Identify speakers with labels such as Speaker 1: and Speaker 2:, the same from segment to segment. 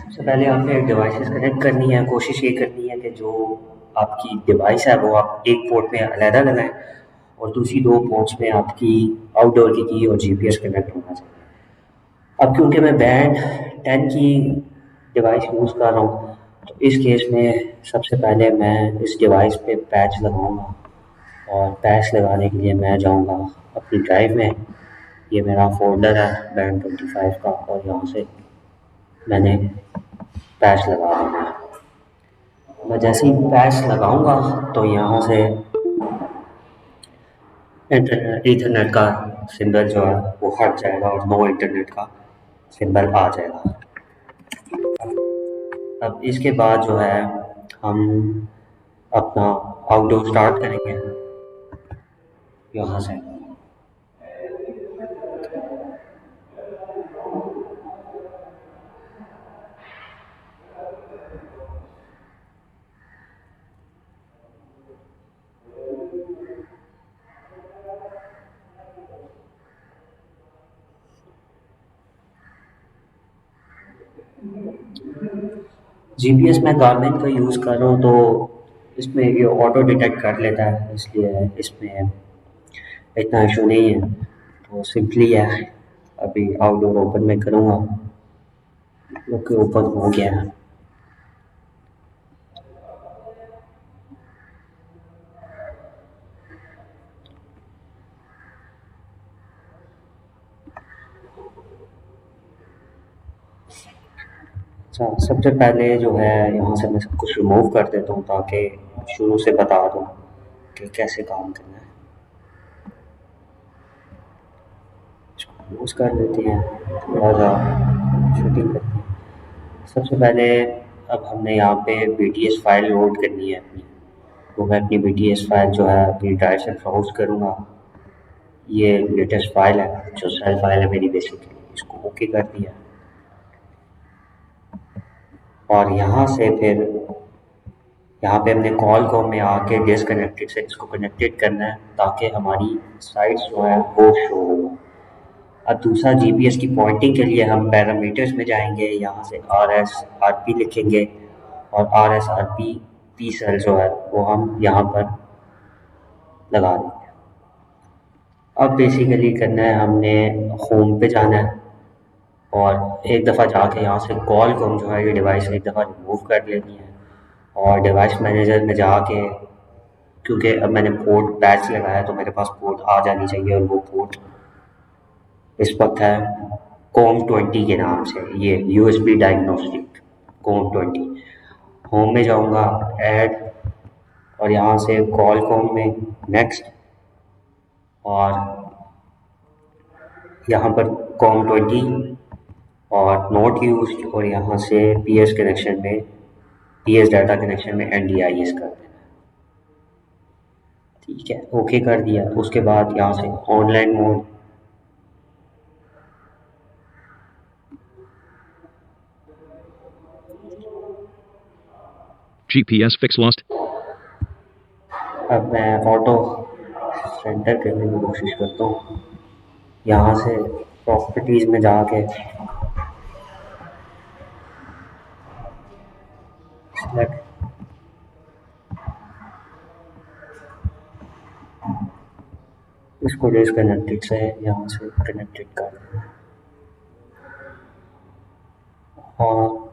Speaker 1: सबसे पहले आपने डिवाइसेस कनेक्ट करनी है। कोशिश ये करनी है कि जो आपकी डिवाइस है वो आप एक पोर्ट में अलहदा लगाएं और दूसरी दो पोर्ट्स में आपकी आउटडोर की और जीपीएस कनेक्ट होना चाहिए। अब क्योंकि मैं बैंड 10 की डिवाइस यूज़ कर रहा हूँ, तो इस केस में सबसे पहले मैं इस डिवाइस पे पैच लगाऊंगा। और पैच लगाने के लिए मैं जाऊंगा अपनी ड्राइव में। ये मेरा फोल्डर है बैंड 25 का, और यहाँ से मैंने पैच लगा देना है। मैं जैसे ही पैच लगाऊंगा तो यहाँ से इंटरनेट ईथरनेट का सिंबल जो है वो हट जाएगा और नो इंटरनेट का सिंबल आ जाएगा। अब इसके बाद जो है हम अपना आउटडोर स्टार्ट करेंगे यहाँ से। जीपीएस मैं गारमिन का यूज़ कर रहा हूँ, तो इसमें ये ऑटो डिटेक्ट कर लेता है, इसलिए इसमें इतना इशू नहीं है। तो सिंपली है, अभी आउटडोर ओपन में करूँगा। ओके, ओपन हो गया है। अच्छा, सबसे पहले जो है यहाँ से मैं सब कुछ रिमूव कर देता हूँ ताकि शुरू से बता दूँ कि कैसे काम करना है। इसको यूज़ कर लेते हैं, थोड़ा सा शूटिंग करते हैं। सबसे पहले अब हमने यहाँ पे बीटीएस फाइल लोड करनी है अपनी। तो मैं अपनी बीटीएस फाइल जो है अपनी ड्राइव से ब्राउज करूँगा। ये लेटेस्ट फाइल है, जो सेल फाइल है मेरी बेसिकली। इसको ओके कर दिया और यहाँ से फिर यहाँ पे हमने कॉल को में आके डिसकनेक्टेड से इसको कनेक्टेड करना है ताकि हमारी साइट्स जो है वो शो हो। अब दूसरा जीपीएस की पॉइंटिंग के लिए हम पैरामीटर्स में जाएंगे, यहाँ से आर एस आर पी लिखेंगे और R S R P P cell जो है वो हम यहाँ पर लगा देंगे। अब बेसिकली करना है हमने होम पे जाना है और एक दफ़ा जाके यहाँ से कॉल को जो है ये डिवाइस एक दफ़ा रिमूव कर लेनी है। और डिवाइस मैनेजर में जाके, क्योंकि अब मैंने पोर्ट पैच लगाया है तो मेरे पास पोर्ट आ जानी चाहिए, और वो पोर्ट इस वक्त है COM20 के नाम से, ये यूएसबी डायग्नोस्टिक COM20। होम में जाऊंगा, ऐड, और यहाँ से कॉल कॉम में नेक्स्ट, और यहाँ पर COM20 और नोट यूज, और यहाँ से पीएस कनेक्शन में, पीएस डाटा कनेक्शन में NDIS कर देना। ठीक है, ओके कर दिया। तो उसके बाद यहाँ से online mode,
Speaker 2: GPS fix lost.
Speaker 1: अब मैं ऑटो सेंटर करने की कोशिश करता हूँ। यहाँ से प्रॉपर्टीज में जाके select, इसको डिसकनेक्टेड से यहाँ से कनेक्टेड कर देना। और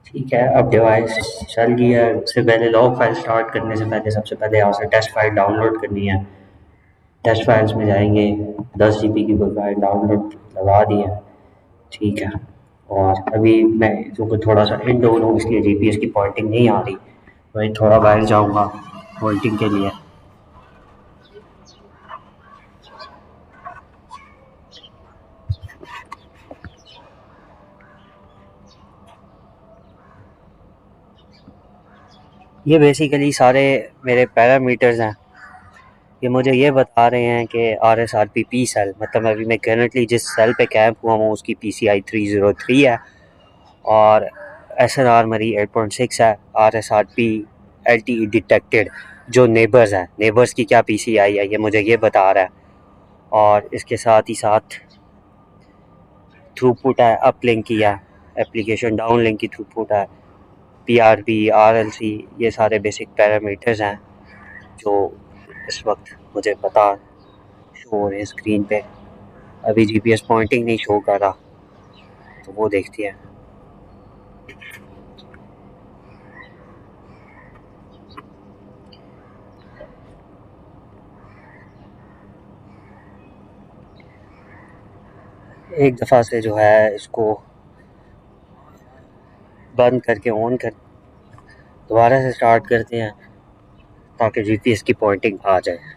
Speaker 1: ठीक है, अब डिवाइस चल गया है। उससे पहले लॉग फाइल स्टार्ट करने से पहले सबसे पहले यहाँ से टेस्ट फाइल डाउनलोड करनी है। टेस्ट फाइल्स में जाएंगे, 10 GB की कोई फाइल डाउनलोड लगा दी है। ठीक है, और अभी मैं क्योंकि थोड़ा सा इनडोर हूँ इसलिए जीपीएस की पॉइंटिंग नहीं आ रही, वही थोड़ा बाहर जाऊँगा पॉइंटिंग के लिए। ये बेसिकली सारे मेरे पैरामीटर्स हैं। ये मुझे ये बता रहे हैं कि RSRP सेल, मतलब अभी मैं करंटली जिस सेल पे कैंप हुआ हूँ उसकी PCI 303 है और SNR मेरी 8.6 है। RSRP LTE डिटेक्टेड जो नेबर्स हैं, नेबर्स की क्या PCI है ये मुझे ये बता रहा है। और इसके साथ ही साथ थ्रूपुट है, अपलिंक की है, एप्लीकेशन डाउनलिंक की थ्रूपुट है, PRP, RLC, ये सारे बेसिक पैरामीटर्स हैं जो इस वक्त मुझे पता शो हो रहे हैं स्क्रीन पे। अभी GPS पॉइंटिंग नहीं शो कर रहा, तो वो देखती है। एक दफ़ा से जो है इसको बंद करके ऑन कर दोबारा से स्टार्ट करते हैं ताकि GPS की पॉइंटिंग आ जाए।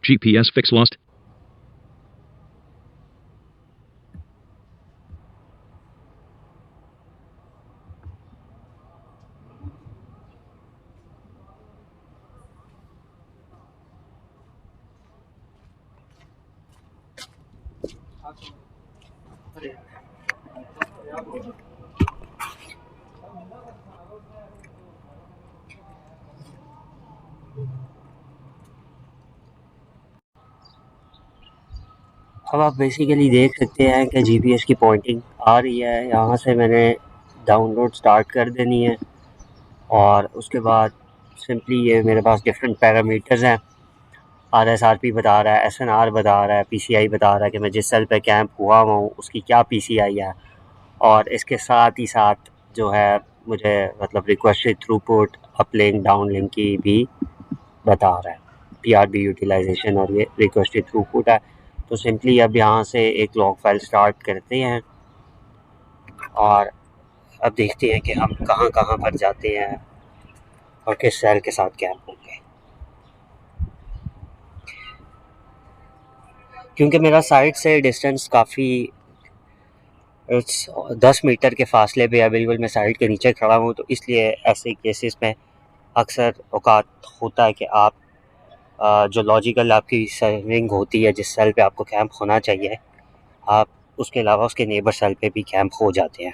Speaker 2: GPS fix lost.
Speaker 1: अब आप बेसिकली देख सकते हैं कि GPS की पॉइंटिंग आ रही है। यहाँ से मैंने डाउनलोड स्टार्ट कर देनी है और उसके बाद सिंपली ये मेरे पास डिफरेंट पैरामीटर्स हैं। RSRP बता रहा है, SNR बता रहा है, PCI बता रहा है कि मैं जिस सेल पे कैंप हुआ हूँ उसकी क्या PCI है, और इसके साथ ही साथ जो है मुझे मतलब रिक्वेस्टेड थ्रूपुट, अपलिंक, डाउनलिंक की भी बता रहा है, PRB यूटिलाइजेशन और ये रिक्वेस्टेड थ्रूपुट है। तो सिंपली अब यहाँ से एक लॉग फाइल स्टार्ट करते हैं और अब देखते हैं कि हम कहाँ कहाँ पर जाते हैं और किस सेल के साथ कैंप होंगे। क्योंकि मेरा साइट से डिस्टेंस काफ़ी 10 मीटर के फासले पे है, बिल्कुल मैं साइट के नीचे खड़ा हूँ, तो इसलिए ऐसे केसेस में अक्सर औकात होता है कि आप जो लॉजिकल आपकी सर्विंग होती है जिस सेल पे आपको कैंप होना चाहिए, आप उसके अलावा उसके नेबर सेल पे भी कैंप हो जाते हैं।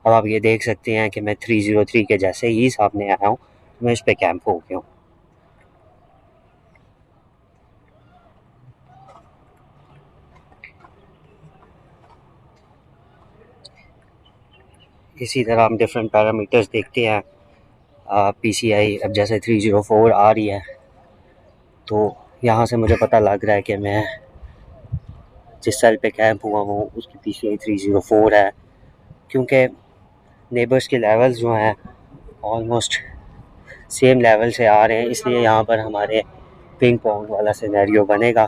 Speaker 1: अब आप ये देख सकते हैं कि मैं 303 के जैसे ही सामने आया हूँ, मैं इस पे कैंप हो गया हूँ। इसी तरह हम डिफरेंट पैरामीटर्स देखते हैं। PCI अब जैसे 304 आ रही है, तो यहाँ से मुझे पता लग रहा है कि मैं जिस सेल पे कैंप हुआ हूँ उसकी PCI 304 है, क्योंकि नेबर्स के लेवल्स जो हैं ऑलमोस्ट सेम लेवल से आ रहे हैं, इसलिए यहाँ पर हमारे पिंग पोंग वाला सिनेरियो बनेगा।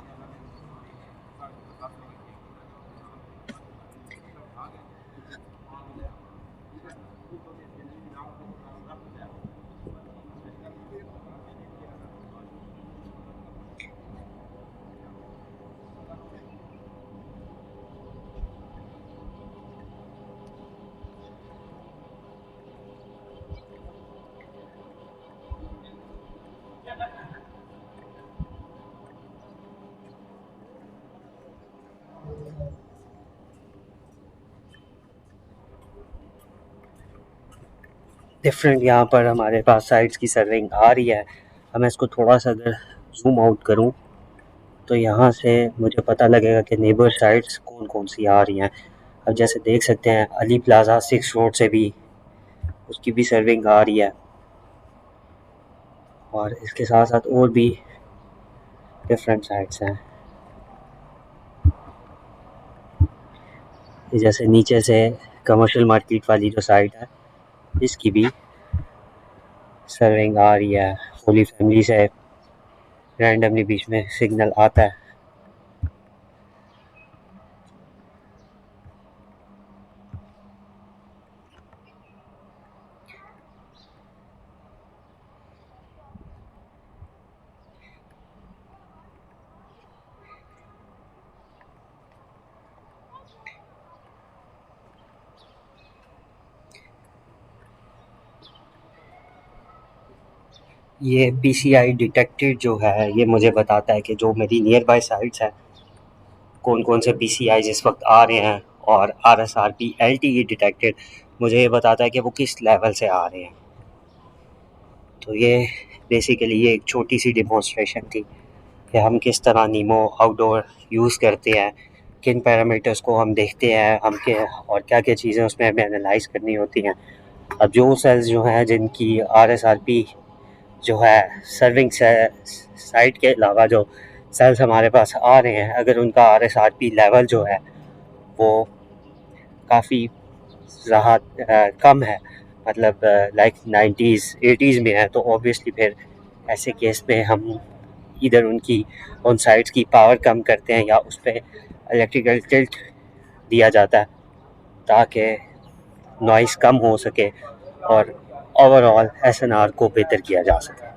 Speaker 1: डिफरेंट यहाँ पर हमारे पास साइट्स की सर्विंग आ रही है। मैं इसको थोड़ा सा अगर जूम आउट करूँ तो यहाँ से मुझे पता लगेगा कि नेबर साइट्स कौन कौन सी आ रही हैं। अब जैसे देख सकते हैं अली प्लाज़ा 6 रोड से भी उसकी भी सर्विंग आ रही है, और इसके साथ साथ और भी डिफरेंट साइट्स हैं। जैसे नीचे से कमर्शियल मार्केट वाली जो साइट है इसकी भी सर्विंग आ रही है। होली फैमिली से रैंडमली बीच में सिग्नल आता है। ये पीसीआई डिटेक्टेड जो है ये मुझे बताता है कि जो मेरी नियर बाय साइट्स हैं कौन कौन से पीसीआई इस वक्त आ रहे हैं, और आरएसआरपी एलटीई डिटेक्टेड मुझे ये बताता है कि वो किस लेवल से आ रहे हैं। तो ये बेसिकली ये एक छोटी सी डिमॉन्स्ट्रेशन थी कि हम किस तरह नीमो आउटडोर यूज़ करते हैं, किन पैरामीटर्स को हम देखते हैं, हम के और क्या क्या चीज़ें उसमें हमें एनालाइज करनी होती हैं। अब जो सेल्स जो हैं जिनकी आरएसआरपी जो है सर्विंग साइट के अलावा जो सेल्स हमारे पास आ रहे हैं, अगर उनका आरएसआरपी लेवल जो है वो काफ़ी कम है, मतलब लाइक 90s 80s में है, तो ऑब्वियसली फिर ऐसे केस में हम इधर उन साइट्स की पावर कम करते हैं या उस पर इलेक्ट्रिकल टिल्ट दिया जाता है ताकि नॉइस कम हो सके और ओवरऑल एसएनआर को बेहतर किया जा सके।